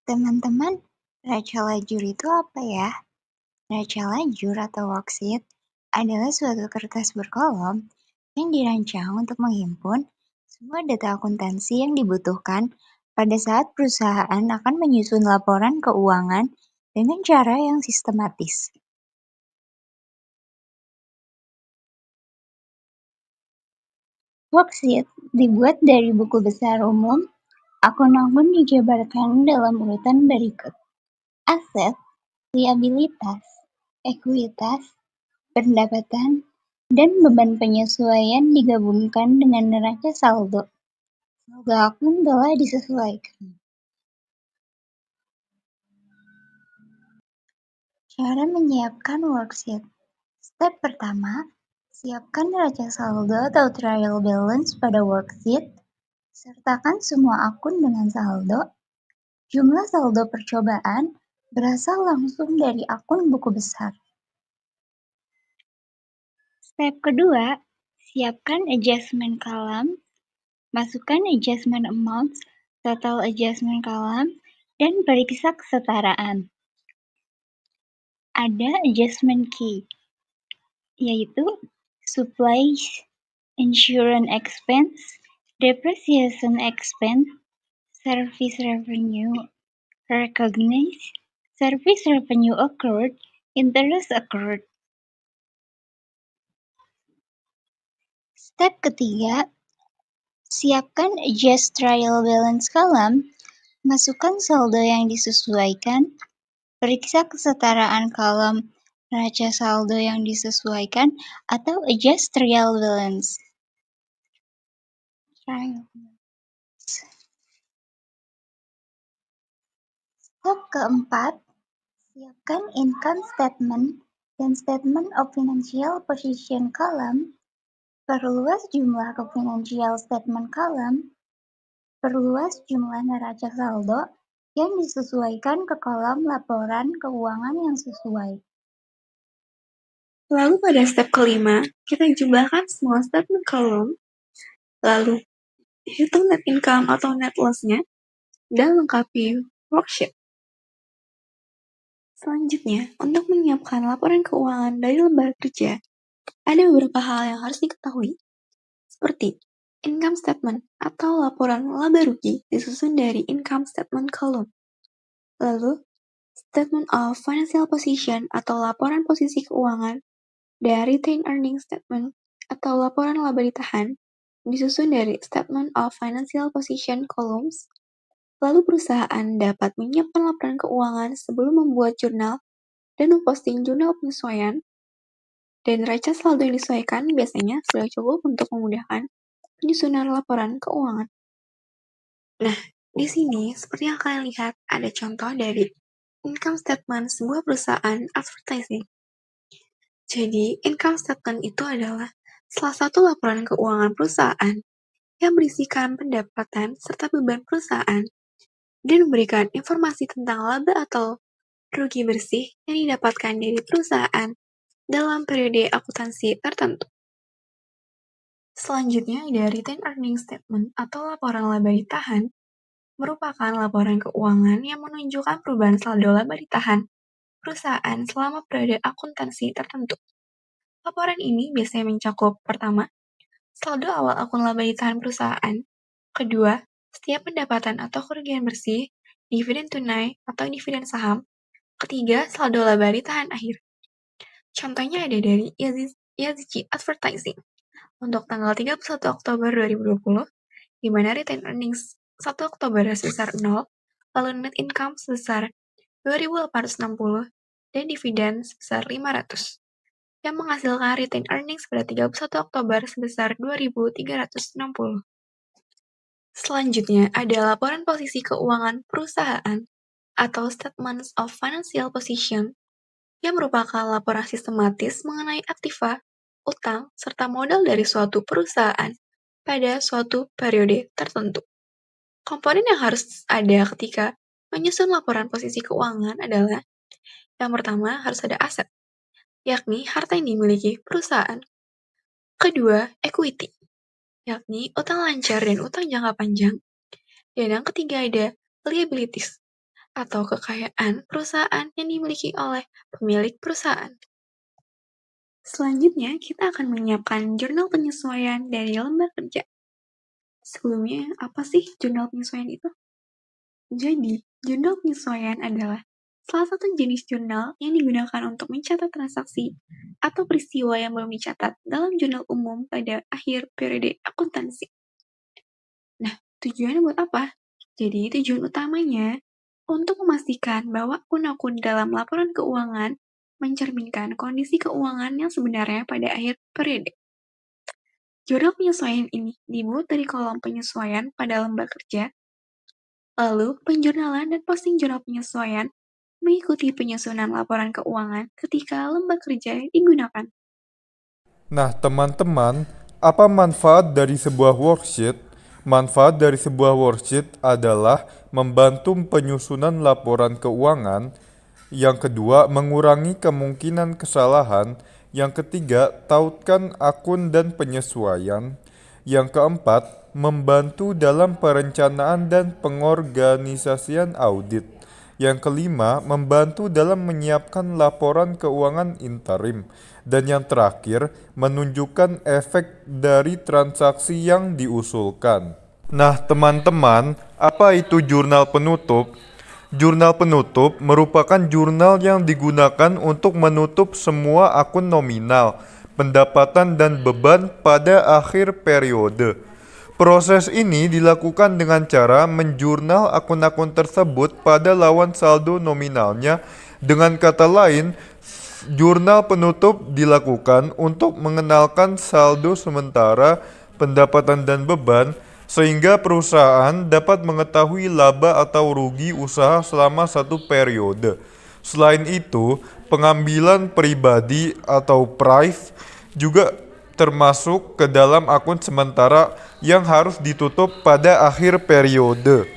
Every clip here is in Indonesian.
Teman-teman, neraca lajur itu apa ya? Neraca lajur atau worksheet adalah suatu kertas berkolom yang dirancang untuk menghimpun semua data akuntansi yang dibutuhkan pada saat perusahaan akan menyusun laporan keuangan dengan cara yang sistematis. Worksheet dibuat dari buku besar umum. Akun-akun dijabarkan dalam urutan berikut: aset, liabilitas, ekuitas, pendapatan, dan beban penyesuaian digabungkan dengan neraca saldo. Saldo akun telah disesuaikan. Cara menyiapkan worksheet. Step pertama, siapkan neraca saldo atau trial balance pada worksheet. Sertakan semua akun dengan saldo. Jumlah saldo percobaan berasal langsung dari akun buku besar. Step kedua, siapkan adjustment column. Masukkan adjustment amounts, total adjustment column, dan periksa kesetaraan. Ada adjustment key, yaitu supplies, insurance expense, depreciation expense, service revenue recognized, service revenue accrued, interest accrued. Step ketiga, siapkan adjust trial balance column. Masukkan saldo yang disesuaikan. Periksa kesetaraan kolom neraca saldo yang disesuaikan atau adjust trial balance. Step keempat, siapkan income statement dan statement of financial position column. Perluas jumlah ke financial statement column. Perluas jumlah neraca saldo yang disesuaikan ke kolom laporan keuangan yang sesuai. Lalu pada step kelima, kita jumlahkan semua statement column, lalu hitung net income atau net loss-nya, dan lengkapi worksheet. Selanjutnya, untuk menyiapkan laporan keuangan dari lembar kerja, ada beberapa hal yang harus diketahui, seperti income statement atau laporan laba rugi disusun dari income statement column. Lalu, statement of financial position atau laporan posisi keuangan dan retained earnings statement atau laporan laba ditahan disusun dari statement of financial position columns. Lalu perusahaan dapat menyiapkan laporan keuangan sebelum membuat jurnal dan memposting jurnal penyesuaian. Dan neraca saldo yang disesuaikan biasanya sudah cukup untuk memudahkan penyusunan laporan keuangan. Nah, di sini seperti yang kalian lihat ada contoh dari income statement sebuah perusahaan advertising. Jadi, income statement itu adalah salah satu laporan keuangan perusahaan yang berisikan pendapatan serta beban perusahaan dan memberikan informasi tentang laba atau rugi bersih yang didapatkan dari perusahaan dalam periode akuntansi tertentu. Selanjutnya ada retained earnings statement atau laporan laba ditahan, merupakan laporan keuangan yang menunjukkan perubahan saldo laba ditahan perusahaan selama periode akuntansi tertentu. Laporan ini biasanya mencakup pertama, saldo awal akun laba ditahan perusahaan, kedua, setiap pendapatan atau kerugian bersih, dividen tunai atau dividen saham, ketiga, saldo laba ditahan akhir. Contohnya ada dari Yazigi Advertising untuk tanggal 31 Oktober 2020, di mana retained earnings 1 Oktober sebesar 0, lalu net income sebesar 2.860, dan dividen sebesar 500, yang menghasilkan retained earnings pada 31 Oktober sebesar 2.360. Selanjutnya ada laporan posisi keuangan perusahaan atau Statements of Financial Position, yang merupakan laporan sistematis mengenai aktiva, utang, serta modal dari suatu perusahaan pada suatu periode tertentu. Komponen yang harus ada ketika menyusun laporan posisi keuangan adalah, yang pertama harus ada aset, yakni harta yang dimiliki perusahaan. Kedua, equity, yakni utang lancar dan utang jangka panjang. Dan yang ketiga ada liabilities, atau kekayaan perusahaan yang dimiliki oleh pemilik perusahaan. Selanjutnya, kita akan menyiapkan jurnal penyesuaian dari lembar kerja. Sebelumnya, apa sih jurnal penyesuaian itu? Jadi, jurnal penyesuaian adalah salah satu jenis jurnal yang digunakan untuk mencatat transaksi atau peristiwa yang belum dicatat dalam jurnal umum pada akhir periode akuntansi. Nah, tujuannya buat apa? Jadi, tujuan utamanya untuk memastikan bahwa akun-akun dalam laporan keuangan mencerminkan kondisi keuangan yang sebenarnya pada akhir periode. Jurnal penyesuaian ini dibuat dari kolom penyesuaian pada lembar kerja, lalu penjurnalan dan posting jurnal penyesuaian mengikuti penyusunan laporan keuangan ketika lembar kerja digunakan. Nah, teman-teman, apa manfaat dari sebuah worksheet? Manfaat dari sebuah worksheet adalah membantu penyusunan laporan keuangan. Yang kedua, mengurangi kemungkinan kesalahan. Yang ketiga, tautkan akun dan penyesuaian. Yang keempat, membantu dalam perencanaan dan pengorganisasian audit. Yang kelima, membantu dalam menyiapkan laporan keuangan interim. Dan yang terakhir, menunjukkan efek dari transaksi yang diusulkan. Nah, teman-teman, apa itu jurnal penutup? Jurnal penutup merupakan jurnal yang digunakan untuk menutup semua akun nominal, pendapatan dan beban pada akhir periode. Proses ini dilakukan dengan cara menjurnal akun-akun tersebut pada lawan saldo nominalnya. Dengan kata lain, jurnal penutup dilakukan untuk mengenalkan saldo sementara, pendapatan dan beban, sehingga perusahaan dapat mengetahui laba atau rugi usaha selama satu periode. Selain itu, pengambilan pribadi atau prive juga termasuk ke dalam akun sementara yang harus ditutup pada akhir periode.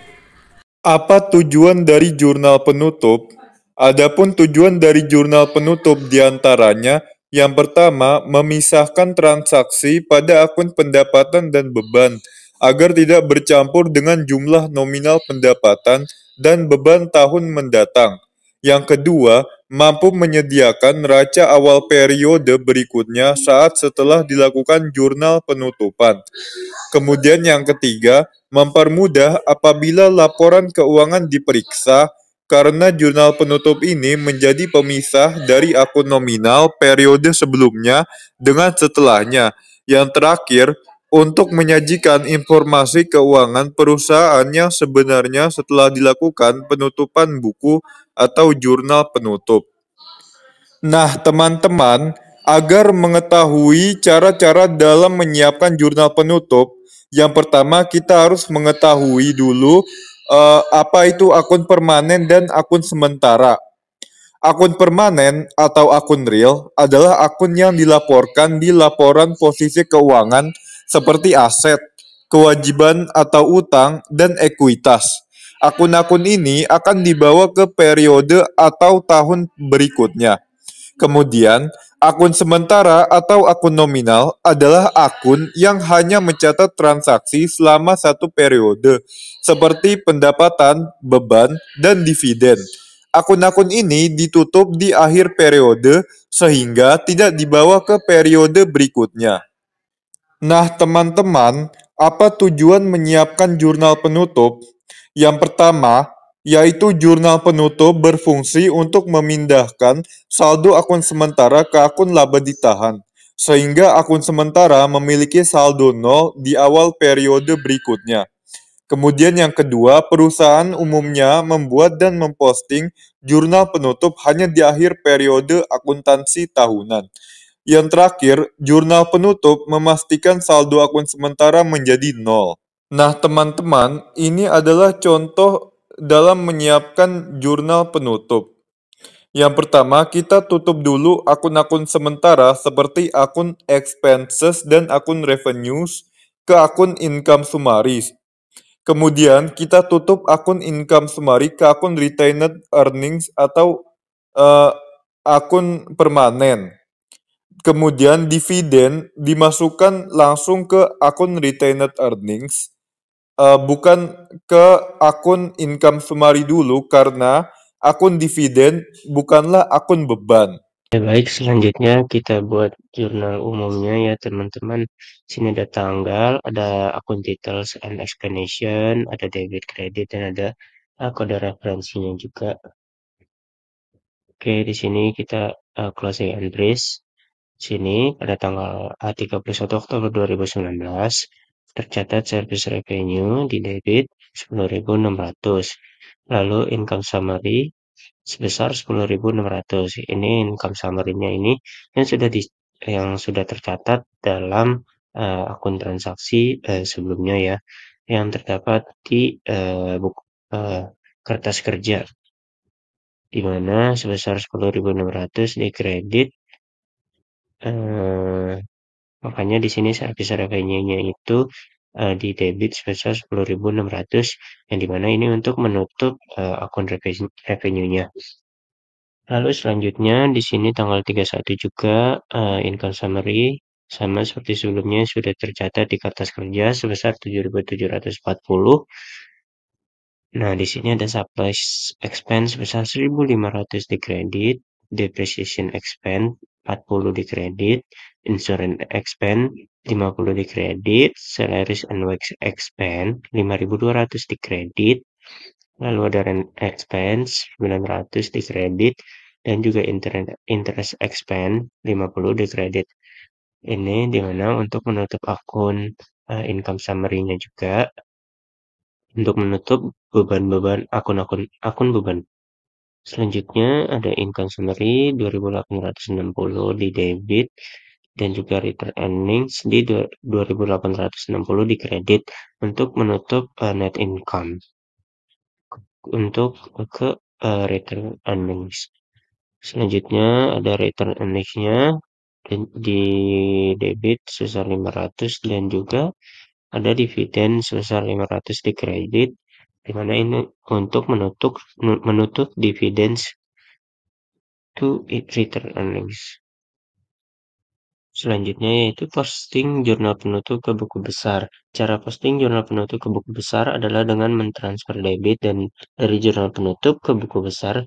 Apa tujuan dari jurnal penutup? Adapun tujuan dari jurnal penutup diantaranya, yang pertama, memisahkan transaksi pada akun pendapatan dan beban, agar tidak bercampur dengan jumlah nominal pendapatan dan beban tahun mendatang. Yang kedua, mampu menyediakan neraca awal periode berikutnya saat setelah dilakukan jurnal penutupan. Kemudian yang ketiga, mempermudah apabila laporan keuangan diperiksa, karena jurnal penutup ini menjadi pemisah dari akun nominal periode sebelumnya dengan setelahnya. Yang terakhir, untuk menyajikan informasi keuangan perusahaan yang sebenarnya setelah dilakukan penutupan buku atau jurnal penutup. Nah, teman-teman, agar mengetahui cara-cara dalam menyiapkan jurnal penutup, yang pertama kita harus mengetahui dulu apa itu akun permanen dan akun sementara. Akun permanen atau akun real adalah akun yang dilaporkan di laporan posisi keuangan seperti aset, kewajiban atau utang, dan ekuitas. Akun-akun ini akan dibawa ke periode atau tahun berikutnya. Kemudian, akun sementara atau akun nominal adalah akun yang hanya mencatat transaksi selama satu periode, seperti pendapatan, beban, dan dividen. Akun-akun ini ditutup di akhir periode sehingga tidak dibawa ke periode berikutnya. Nah, teman-teman, apa tujuan menyiapkan jurnal penutup? Yang pertama, yaitu jurnal penutup berfungsi untuk memindahkan saldo akun sementara ke akun laba ditahan, sehingga akun sementara memiliki saldo nol di awal periode berikutnya. Kemudian yang kedua, perusahaan umumnya membuat dan memposting jurnal penutup hanya di akhir periode akuntansi tahunan. Yang terakhir, jurnal penutup memastikan saldo akun sementara menjadi nol. Nah, teman-teman, ini adalah contoh dalam menyiapkan jurnal penutup. Yang pertama, kita tutup dulu akun-akun sementara seperti akun expenses dan akun revenues ke akun income summaries. Kemudian, kita tutup akun income summary ke akun retained earnings atau akun permanen. Kemudian dividen dimasukkan langsung ke akun retained earnings. bukan ke akun income summary dulu karena akun dividen bukanlah akun beban. Baik, selanjutnya kita buat jurnal umumnya ya teman-teman. Sini ada tanggal, ada akun details and explanation, ada debit credit, dan ada kode referensinya juga. Oke, di sini kita closing entries. Sini pada tanggal 31 Oktober 2019 tercatat service revenue di debit 10.600. Lalu income summary sebesar 10.600. Ini income summary-nya ini yang sudah tercatat dalam akun transaksi sebelumnya ya, yang terdapat di buku kertas kerja, di mana sebesar 10.600 dikredit. Makanya di sini service revenue-nya itu di debit sebesar 10.600, yang dimana ini untuk menutup akun revenue-nya. Lalu selanjutnya di sini tanggal 31 juga income summary sama seperti sebelumnya sudah tercatat di kertas kerja sebesar 7.740. Nah, di sini ada supply expense sebesar 1.500 di kredit, depreciation expense 40 di kredit, insurance expense 50 di kredit, salaries and wage expense 5.200 di kredit, lalu ada rent expense 900 di kredit, dan juga interest expense 50 di kredit. Ini dimana untuk menutup akun income summary-nya juga, untuk menutup beban-beban akun beban. Selanjutnya ada income summary 2.860 di debit, dan juga return earnings di 2.860 di kredit untuk menutup net income. Untuk ke return earnings. Selanjutnya ada return earnings-nya di debit sebesar 500, dan juga ada dividen sebesar 500 di kredit, di mana ini untuk menutup dividends to return earnings. Selanjutnya yaitu posting jurnal penutup ke buku besar. Cara posting jurnal penutup ke buku besar adalah dengan mentransfer debit dari jurnal penutup ke buku besar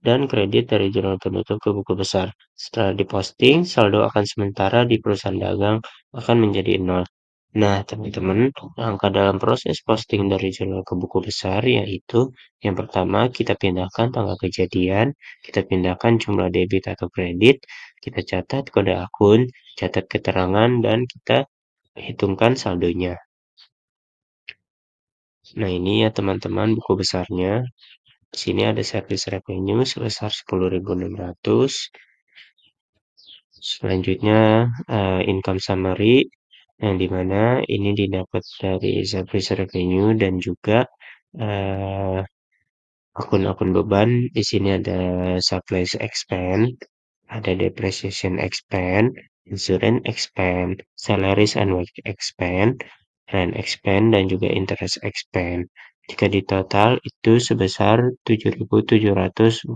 dan kredit dari jurnal penutup ke buku besar. Setelah diposting, saldo akan sementara di perusahaan dagang akan menjadi 0. Nah, teman-teman, langkah dalam proses posting dari jurnal ke buku besar yaitu yang pertama kita pindahkan tanggal kejadian, kita pindahkan jumlah debit atau kredit, kita catat kode akun, catat keterangan, dan kita hitungkan saldonya. Nah, ini ya teman-teman buku besarnya. Di sini ada service revenue sebesar 10.600. Selanjutnya income summary, yang dimana ini didapat dari service revenue dan juga akun-akun beban. Di sini ada supplies expense, ada depreciation expense, insurance expense, salaries and wage expense, rent expense, dan juga interest expense. Jika ditotal itu sebesar 7.740.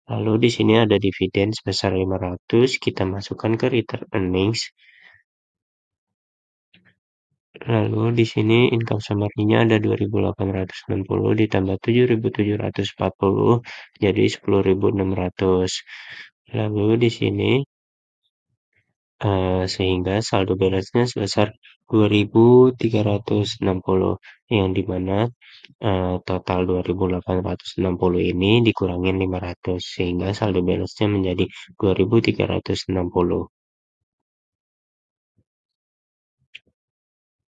Lalu di sini ada dividen sebesar 500, kita masukkan ke return earnings. Lalu di sini income summary-nya ada 2.860 ditambah 7.740 jadi 10.600. Lalu di sini sehingga saldo balance-nya sebesar 2.360, yang dimana total 2.860 ini dikurangin 500 sehingga saldo balance-nya menjadi 2.360.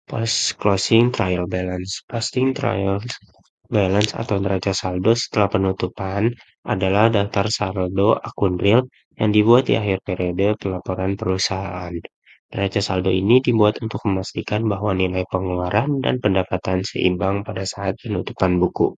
Post closing trial balance. Posting trial balance atau neraca saldo setelah penutupan adalah daftar saldo akun real yang dibuat di akhir periode pelaporan perusahaan. Neraca saldo ini dibuat untuk memastikan bahwa nilai pengeluaran dan pendapatan seimbang pada saat penutupan buku.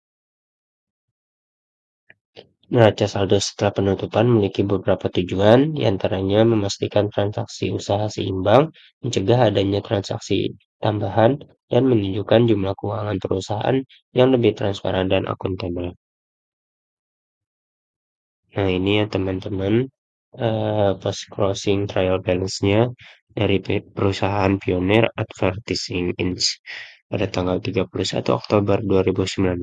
Neraca saldo setelah penutupan memiliki beberapa tujuan, diantaranya memastikan transaksi usaha seimbang, mencegah adanya transaksi tambahan, dan menunjukkan jumlah keuangan perusahaan yang lebih transparan dan akuntabel. Nah, ini ya teman-teman, post closing trial balance-nya dari perusahaan Pioneer Advertising Inc. pada tanggal 31 Oktober 2019,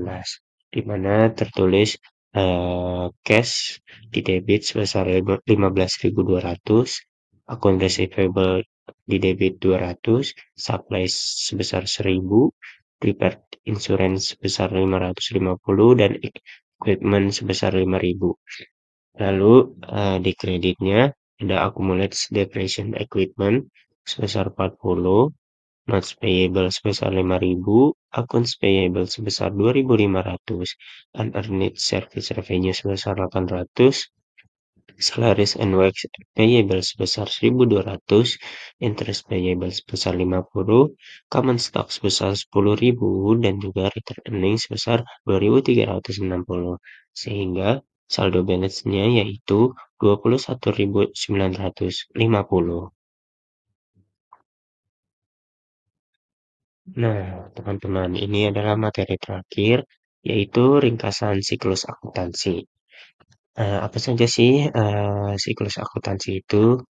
di mana tertulis cash di debit sebesar 15.200, akun receivable di debit 200, supply sebesar 1.000, prepaid insurance sebesar 550, dan equipment sebesar 5.000. Lalu di kreditnya ada accumulated depreciation equipment sebesar 40, notes payable sebesar 5.000, accounts payable sebesar 2.500, unearned service revenue sebesar 800, salaries and wages payable sebesar 1.200, interest payable sebesar 50, common stock sebesar 10.000, dan juga return earnings sebesar 2.360. Sehingga saldo balance-nya yaitu 21.950. Nah, teman-teman, ini adalah materi terakhir, yaitu ringkasan siklus akuntansi. Apa saja sih siklus akuntansi itu?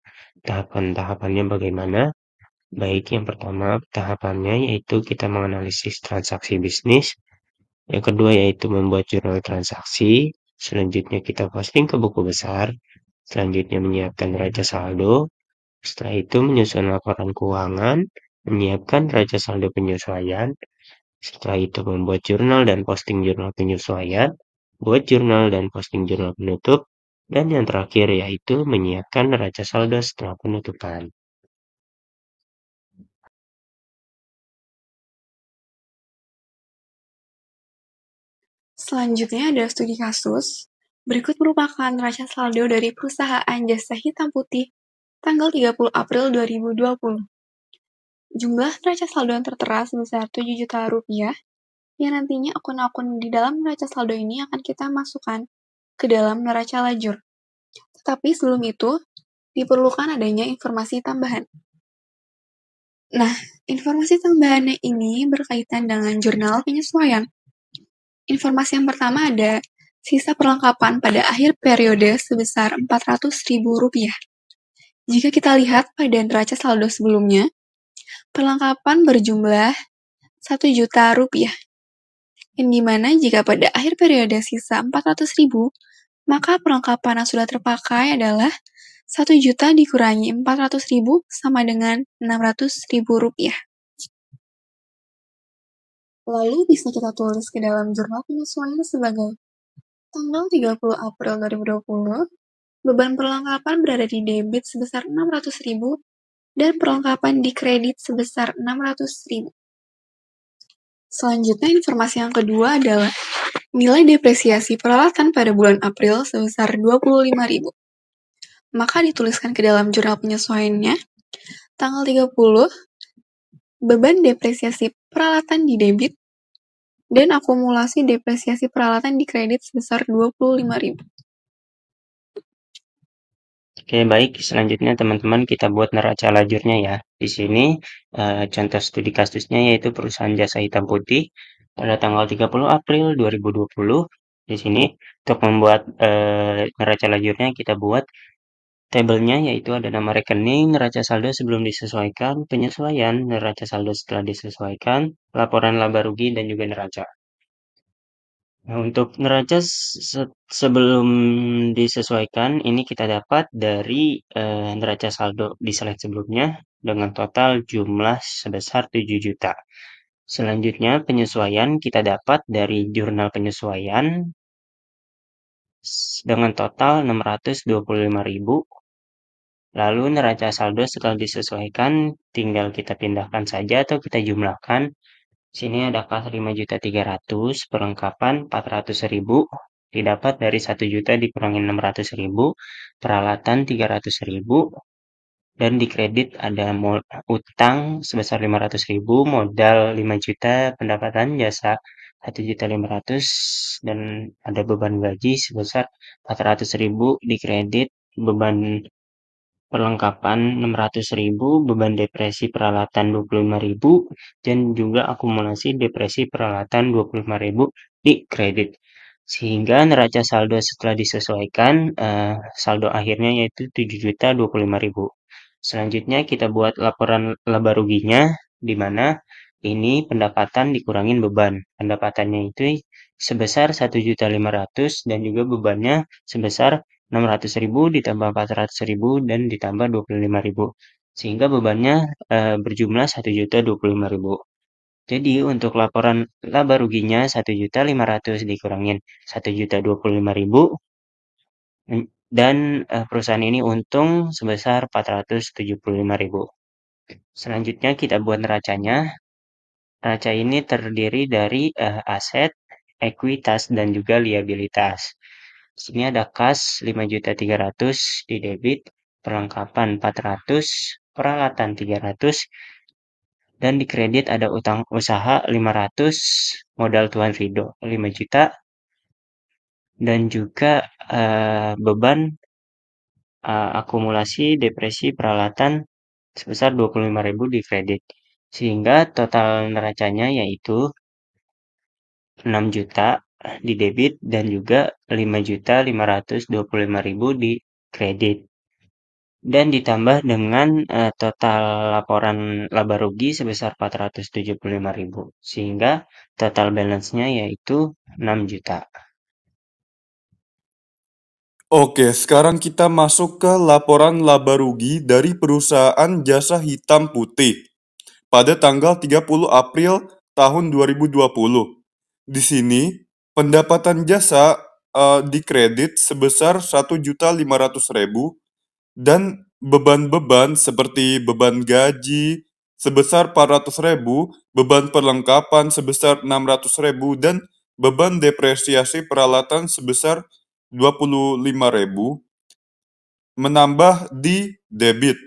Tahapan-tahapannya bagaimana? Baik, yang pertama tahapannya yaitu kita menganalisis transaksi bisnis. Yang kedua yaitu membuat jurnal transaksi. Selanjutnya kita posting ke buku besar. Selanjutnya menyiapkan neraca saldo. Setelah itu menyusun laporan keuangan, menyiapkan neraca saldo penyesuaian. Setelah itu membuat jurnal dan posting jurnal penyesuaian, buat jurnal dan posting jurnal penutup, dan yang terakhir yaitu menyiapkan neraca saldo setelah penutupan. Selanjutnya ada studi kasus. Berikut merupakan neraca saldo dari perusahaan jasa hitam putih tanggal 30 April 2020. Jumlah neraca saldo yang tertera sebesar 7 juta rupiah, yang nantinya akun-akun di dalam neraca saldo ini akan kita masukkan ke dalam neraca lajur. Tetapi sebelum itu, diperlukan adanya informasi tambahan. Nah, informasi tambahannya ini berkaitan dengan jurnal penyesuaian. Informasi yang pertama ada sisa perlengkapan pada akhir periode sebesar Rp400.000. Jika kita lihat pada neraca saldo sebelumnya, perlengkapan berjumlah Rp1 juta. Yang dimana jika pada akhir periode sisa 400.000, maka perlengkapan yang sudah terpakai adalah 1 juta dikurangi 400.000 sama dengan Rp600.000. Lalu bisa kita tulis ke dalam jurnal penyesuaian sebagai tanggal 30 April 2020, beban perlengkapan berada di debit sebesar 600.000 dan perlengkapan di kredit sebesar 600.000. Selanjutnya informasi yang kedua adalah nilai depresiasi peralatan pada bulan April sebesar 25.000. Maka dituliskan ke dalam jurnal penyesuaiannya, tanggal 30, beban depresiasi peralatan di debit, dan akumulasi depresiasi peralatan di kredit sebesar 25.000. Oke, baik. Selanjutnya teman-teman kita buat neraca lajurnya ya. Di sini contoh studi kasusnya yaitu perusahaan jasa hitam putih pada tanggal 30 April 2020. Di sini untuk membuat neraca lajurnya kita buat tabelnya yaitu ada nama rekening, neraca saldo sebelum disesuaikan, penyesuaian, neraca saldo setelah disesuaikan, laporan laba rugi, dan juga neraca. Nah, untuk neraca sebelum disesuaikan, ini kita dapat dari neraca saldo di slide sebelumnya dengan total jumlah sebesar 7 juta. Selanjutnya, penyesuaian kita dapat dari jurnal penyesuaian dengan total 625.000. Lalu neraca saldo setelah disesuaikan, tinggal kita pindahkan saja atau kita jumlahkan. Sini ada kas 5.300.000, perlengkapan 400.000, didapat dari 1 juta dikurangi 600.000, peralatan 300.000, dan di kredit ada utang sebesar 500.000, modal 5 juta, pendapatan jasa 1.500.000, dan ada beban gaji sebesar 400.000 di kredit, beban perlengkapan 600.000, beban depresi peralatan 25.000, dan juga akumulasi depresi peralatan 25.000 di kredit. Sehingga neraca saldo setelah disesuaikan, saldo akhirnya yaitu 7.025.000. Selanjutnya kita buat laporan laba ruginya, di mana ini pendapatan dikurangin beban. Pendapatannya itu sebesar 1.500.000 dan juga bebannya sebesar 600.000 ditambah 400.000 dan ditambah 25.000. Sehingga bebannya berjumlah 1.025.000. Jadi untuk laporan laba ruginya 1.500.000 dikurangin 1.025.000 dan perusahaan ini untung sebesar 475.000. Selanjutnya kita buat neracanya. Neraca ini terdiri dari aset, ekuitas, dan juga liabilitas. Di sini ada kas 5.300.000 di debit, perlengkapan 400, peralatan 300, dan di kredit ada utang usaha 500, modal Tuan Rido 5 juta, dan juga beban akumulasi depresi peralatan sebesar 25.000 di kredit. Sehingga total neracanya yaitu 6 juta di debit dan juga 5.525.000 di kredit. Dan ditambah dengan total laporan laba rugi sebesar 475.000. Sehingga total balance-nya yaitu 6 juta. Oke, sekarang kita masuk ke laporan laba rugi dari perusahaan jasa hitam putih pada tanggal 30 April tahun 2020. Di sini, pendapatan jasa dikredit sebesar 1.500.000 dan beban-beban seperti beban gaji sebesar 400.000, beban perlengkapan sebesar 600.000, dan beban depresiasi peralatan sebesar 25.000 menambah di debit,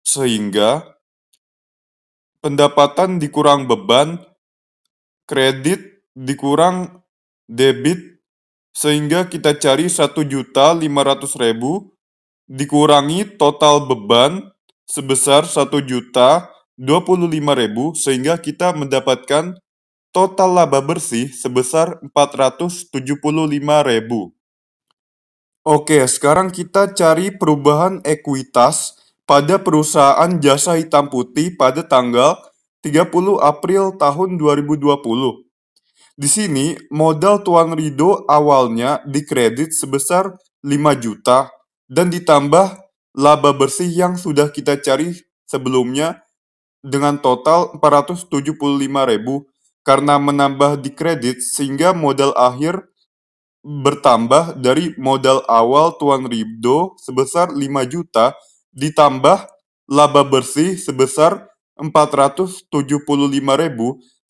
sehingga pendapatan dikurang beban, kredit dikurang debit, sehingga kita cari 1.500.000 dikurangi total beban sebesar 1.025.000, sehingga kita mendapatkan total laba bersih sebesar 475.000. Oke, sekarang kita cari perubahan ekuitas pada perusahaan jasa hitam putih pada tanggal 30 April tahun 2020. Di sini, modal Tuan Rido awalnya dikredit sebesar 5 juta dan ditambah laba bersih yang sudah kita cari sebelumnya dengan total 475.000 karena menambah dikredit sehingga modal akhir bertambah dari modal awal Tuan Rido sebesar 5 juta ditambah laba bersih sebesar 475.000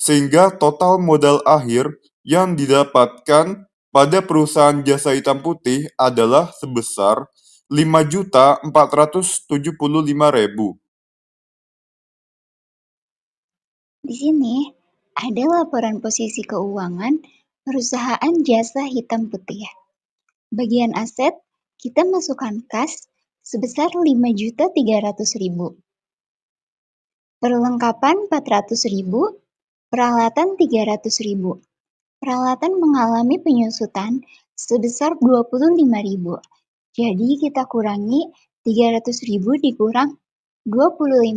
sehingga total modal akhir yang didapatkan pada perusahaan jasa hitam putih adalah sebesar 5.475.000. Di sini ada laporan posisi keuangan perusahaan jasa hitam putih. Bagian aset, kita masukkan kas sebesar 5.300.000. Perlengkapan 400.000, peralatan 300.000. Peralatan mengalami penyusutan sebesar 25.000. Jadi kita kurangi 300.000 dikurang 25.000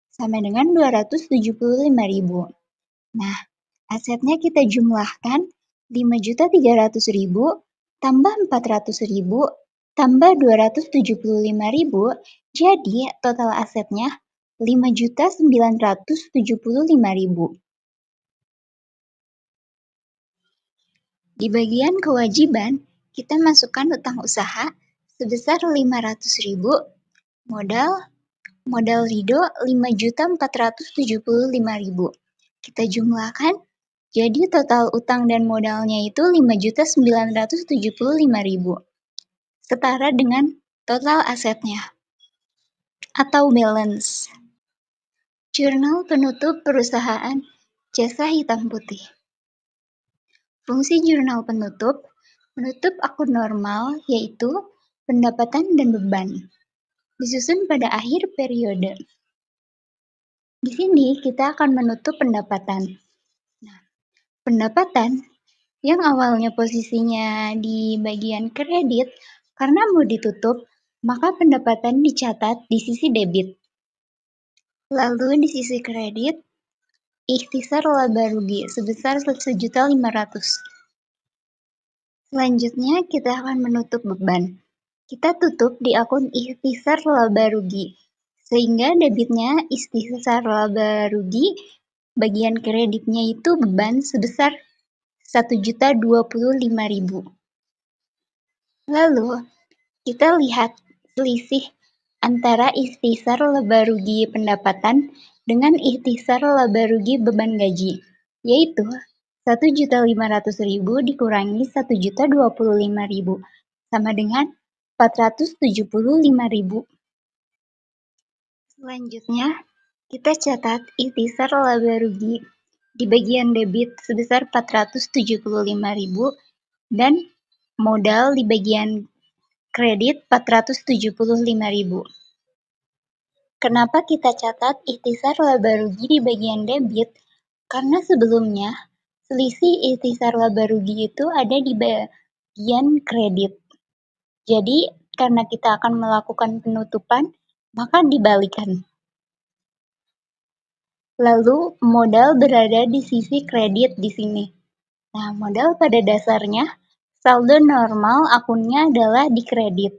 sama dengan 275.000. Nah, asetnya kita jumlahkan 5.300.000 tambah 400.000 tambah 275.000, jadi total asetnya 5.975.000. Di bagian kewajiban, kita masukkan utang usaha sebesar 500.000, modal Rido 5.475.000. Kita jumlahkan, jadi total utang dan modalnya itu 5.975.000. Setara dengan total asetnya atau balance. Jurnal penutup perusahaan jasa hitam putih. Fungsi jurnal penutup menutup akun normal yaitu pendapatan dan beban. Disusun pada akhir periode. Di sini kita akan menutup pendapatan. Nah, pendapatan yang awalnya posisinya di bagian kredit, karena mau ditutup, maka pendapatan dicatat di sisi debit. Lalu di sisi kredit, ikhtisar laba rugi sebesar 1.500.000. Selanjutnya kita akan menutup beban. Kita tutup di akun ikhtisar laba rugi, sehingga debitnya ikhtisar laba rugi, bagian kreditnya itu beban sebesar 1.025.000. Lalu, kita lihat selisih antara ikhtisar laba rugi pendapatan dengan ikhtisar laba rugi beban gaji, yaitu 1.500.000 dikurangi 1.025.000 sama dengan 475.000. Selanjutnya, kita catat ikhtisar laba rugi di bagian debit sebesar 475.000 dan modal di bagian kredit 475.000. Kenapa kita catat ikhtisar laba rugi di bagian debit? Karena sebelumnya selisih ikhtisar laba rugi itu ada di bagian kredit. Jadi, karena kita akan melakukan penutupan, maka dibalikan. Lalu, modal berada di sisi kredit di sini. Nah, modal pada dasarnya, saldo normal akunnya adalah di kredit.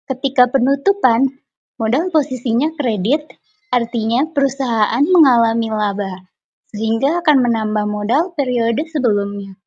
Ketika penutupan, modal posisinya kredit, artinya perusahaan mengalami laba, sehingga akan menambah modal periode sebelumnya.